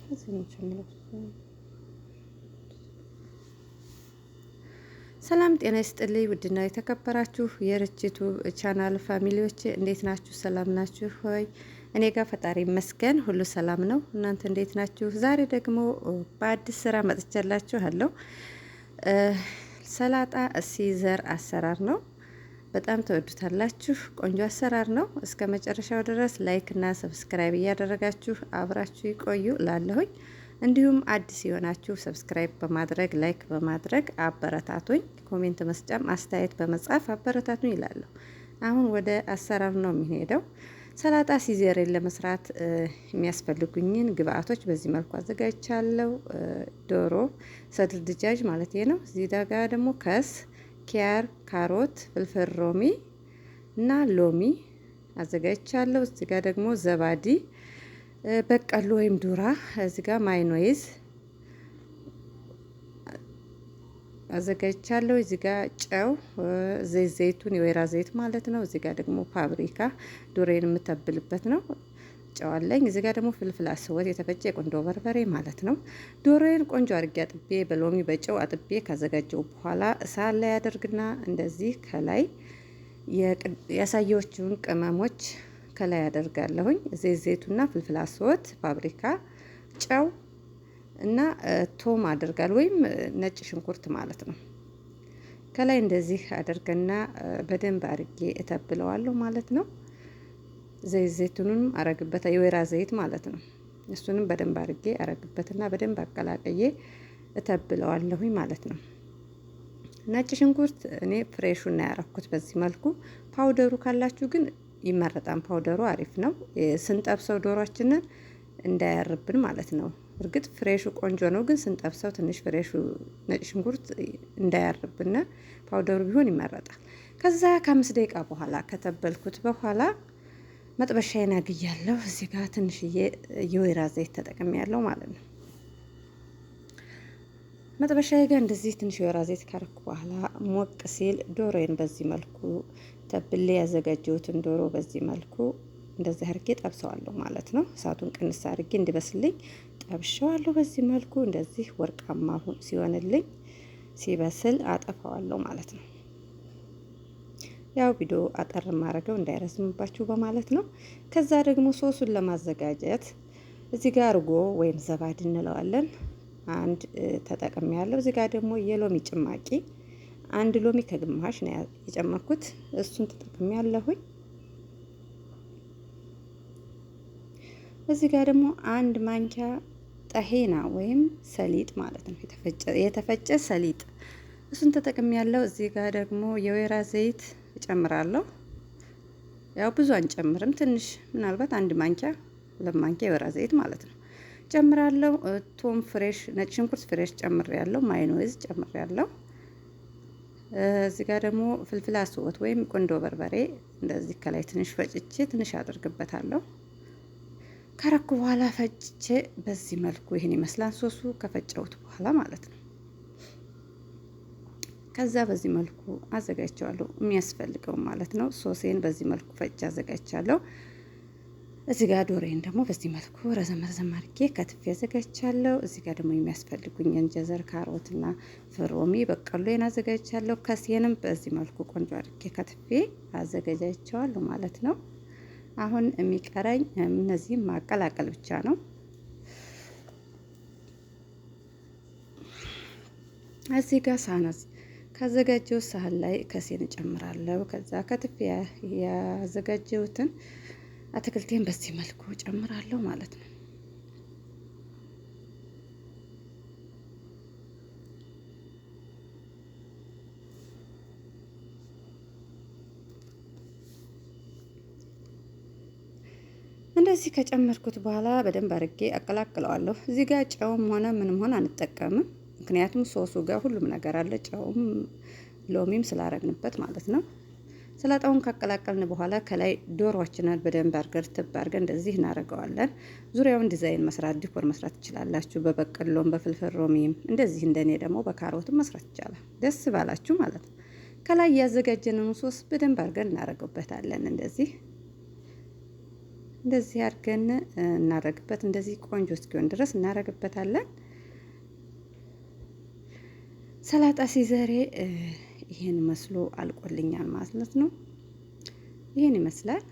እዚህ ነው ጨምሮ። ሰላም ጤና ይስጥልኝ። ውድና የተከበራችሁ የርችቱ ቻናል ፋሚሊዎች እንዴት ናችሁ? ሰላም ናችሁ ሆይ? እኔ ጋር ፈጣሪ ይመስገን ሁሉ ሰላም ነው። እናንተ እንዴት ናችሁ? ዛሬ ደግሞ በአዲስ ስራ መጥቻላችኋለሁ። ሰላጣ ሲዘር አሰራር ነው። በጣም ተወዱታላችሁ። ቆንጆ አሰራር ነው። እስከ መጨረሻው ድረስ ላይክ እና ሰብስክራይብ እያደረጋችሁ አብራችሁ ይቆዩ ላለሁኝ። እንዲሁም አዲስ የሆናችሁ ሰብስክራይብ በማድረግ ላይክ በማድረግ አበረታቱኝ። ኮሜንት መስጫም አስተያየት በመጻፍ አበረታቱኝ ይላለሁ። አሁን ወደ አሰራር ነው የሚሄደው። ሰላጣ ሲዘርን ለመስራት የሚያስፈልጉኝን ግብአቶች በዚህ መልኩ አዘጋጅቻለሁ። ዶሮ ሰድር ድጃጅ ማለት ነው። እዚህ ዳጋ ደግሞ ከስ፣ ኪያር፣ ካሮት፣ ፍልፍል ሮሚ እና ሎሚ አዘጋጅቻለሁ። እዚህ ጋር ደግሞ ዘባዲ፣ በቀሉ ወይም ዱራ፣ እዚህ ጋር ማይኖይዝ አዘጋጅቻለሁ። እዚህ ጋር ጨው፣ ዘይቱን የወይራ ዘይት ማለት ነው። እዚህ ጋር ደግሞ ፋብሪካ ዶሮዬን የምተብልበት ነው። ጨው አለኝ። እዚህ ጋር ደግሞ ፍልፍል አስወት የተፈጨ የቆንጆ በርበሬ ማለት ነው። ዶሮዬን ቆንጆ አድርጌ አጥቤ በሎሚ በጨው አጥቤ ካዘጋጀው በኋላ እሳት ላይ አደርግና እንደዚህ ከላይ ያሳየዎቹን ቅመሞች ከላይ አደርጋለሁኝ። ዘይቱና ፍልፍል አስወት፣ ፋብሪካ፣ ጨው እና ቶም አደርጋለሁ ወይም ነጭ ሽንኩርት ማለት ነው። ከላይ እንደዚህ አደርገና በደንብ አድርጌ እተብለዋለሁ ማለት ነው። ዘይቱንም አረግበታ የወይራ ዘይት ማለት ነው። እሱንም በደንብ አድርጌ አረግበትና በደንብ አቀላቀዬ እተብለዋለሁኝ ማለት ነው። ነጭ ሽንኩርት እኔ ፍሬሹን ነው ያረኩት በዚህ መልኩ። ፓውደሩ ካላችሁ ግን ይመረጣል። ፓውደሩ አሪፍ ነው። ስንጠብሰው ዶሮአችንን እንዳያርብን ማለት ነው። እርግጥ ፍሬሹ ቆንጆ ነው፣ ግን ስንጠብሰው ትንሽ ፍሬሹ ነጭ ሽንኩርት እንዳያርብና ፓውደሩ ቢሆን ይመረጣል። ከዛ ከ5 ደቂቃ በኋላ ከተበልኩት በኋላ መጥበሻዬን አግያለሁ። እዚህ ጋር ትንሽዬ የወይራ ዘይት ተጠቅሜያለሁ ማለት ነው። መጥበሻዬ ጋር እንደዚህ ትንሽ የወይራ ዘይት ካረኩ በኋላ ሞቅ ሲል ዶሮዬን በዚህ መልኩ ተብሌ ያዘጋጀሁትን ዶሮ በዚህ መልኩ እንደዚህ አድርጌ ጠብሰዋለሁ ማለት ነው። እሳቱን ቅንስ አድርጌ እንዲበስልኝ ጠብሸዋለሁ። በዚህ መልኩ እንደዚህ ወርቃማ ሲሆንልኝ ሲበስል አጠፋዋለሁ ማለት ነው። ያው ቪዲዮ አጠር ማድረገው እንዳይረዝምባችሁ በማለት ነው። ከዛ ደግሞ ሶሱን ለማዘጋጀት እዚህ ጋር እርጎ ወይም ዘባድ እንለዋለን አንድ ተጠቅሜ ያለው። እዚህ ጋር ደግሞ የሎሚ ጭማቂ አንድ ሎሚ ከግማሽ ነው የጨመርኩት፣ እሱን ተጠቅሜ ያለሁኝ። እዚህ ጋር ደግሞ አንድ ማንኪያ ጠሄና ወይም ሰሊጥ ማለት ነው፣ የተፈጨ ሰሊጥ እሱን ተጠቅሜ ያለው። እዚህ ጋር ደግሞ የወይራ ዘይት እጨምራለሁ። ያው ብዙ አንጨምርም፣ ትንሽ ምናልባት አንድ ማንኪያ 2 ማንኪያ የወይራ ዘይት ማለት ነው ጨምራለሁ። ቶም ፍሬሽ ነጭ ሽንኩርት ፍሬሽ ጨምሬያለሁ። ማይኖይዝ ጨምሬያለሁ። እዚህ ጋር ደግሞ ፍልፍል አስወት ወይም ቆንጆ በርበሬ እንደዚህ ከላይ ትንሽ ፈጭቼ ትንሽ አደርግበታለሁ። ከረኩ በኋላ ፈጭቼ በዚህ መልኩ ይሄን ይመስላል ሶሱ ከፈጨሁት በኋላ ማለት ነው። ከዛ በዚህ መልኩ አዘጋጅቻለሁ የሚያስፈልገው ማለት ነው። ሶሴን በዚህ መልኩ ፈጭ አዘጋጅቻለሁ። እዚህ ጋር ዶሮዬን ደግሞ በዚህ መልኩ ረዘም አድርጌ ከትፌ አዘጋጅቻለሁ። እዚህ ጋር ደግሞ የሚያስፈልጉኝ እንጀዘር፣ ካሮትና ፍሮሚ በቀሎን አዘጋጅቻለሁ። ከሴንም በዚህ መልኩ ቆንጆ አድርጌ ከትፌ አዘጋጃቸዋለሁ ማለት ነው። አሁን የሚቀረኝ እነዚህም ማቀላቀል ብቻ ነው። እዚህ ጋር ሳነስ ካዘጋጀው ሳህን ላይ ከሴን እጨምራለሁ። ከዛ ከትፌ ያዘጋጀሁትን አትክልቴን በዚህ መልኩ ጨምራለሁ ማለት ነው። እንደዚህ ከጨመርኩት በኋላ በደንብ አድርጌ አቀላቅለዋለሁ። እዚህ ጋር ጨውም ሆነ ምንም ሆነ አንጠቀምም፣ ምክንያቱም ሶሱ ጋር ሁሉም ነገር አለ፣ ጨውም ሎሚም ስላረግንበት ማለት ነው። ሰላጣውን ካቀላቀልን በኋላ ከላይ ዶሮአችንን በደንብ አድርገን ትብ አድርገን እንደዚህ እናደርገዋለን። ዙሪያውን ዲዛይን መስራት ዲኮር መስራት ትችላላችሁ። በበቀሎም በፍልፍል ሮሚም እንደዚህ እንደኔ ደግሞ በካሮትም መስራት ይቻላል። ደስ ባላችሁ ማለት ነው። ከላይ ያዘጋጀነውን ሶስ በደንብ አድርገን እናደርገውበታለን እንደዚህ እንደዚህ አድርገን እናረግበት። እንደዚህ ቆንጆ እስኪሆን ድረስ እናረግበታለን። ሰላጣ ሲዘሬ ይሄን መስሎ አልቆልኛል ማለት ነው። ይሄን ይመስላል።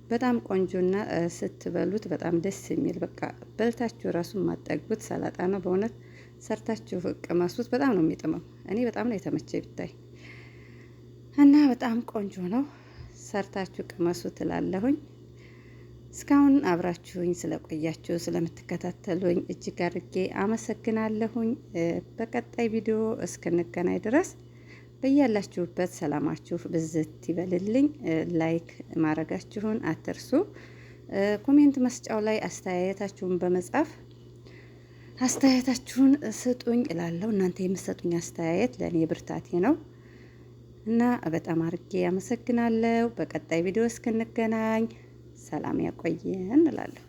በጣም ቆንጆና ስትበሉት በጣም ደስ የሚል በቃ በልታችሁ ራሱ የማጠግቡት ሰላጣ ነው። በእውነት ሰርታችሁ ቅመሱት። በጣም ነው የሚጥመው። እኔ በጣም ነው የተመቸኝ ብታይ እና በጣም ቆንጆ ነው። ሰርታችሁ ቅመሱት እላለሁኝ። እስካሁን አብራችሁኝ ስለቆያችሁ ስለምትከታተሉኝ እጅግ አድርጌ አመሰግናለሁኝ። በቀጣይ ቪዲዮ እስክንገናኝ ድረስ በያላችሁበት ሰላማችሁ ብዝት ይበልልኝ። ላይክ ማድረጋችሁን አትርሱ። ኮሜንት መስጫው ላይ አስተያየታችሁን በመጻፍ አስተያየታችሁን ስጡኝ እላለሁ። እናንተ የምትሰጡኝ አስተያየት ለእኔ ብርታቴ ነው እና በጣም አድርጌ አመሰግናለሁ። በቀጣይ ቪዲዮ እስክንገናኝ ሰላም ያቆየን እላለሁ።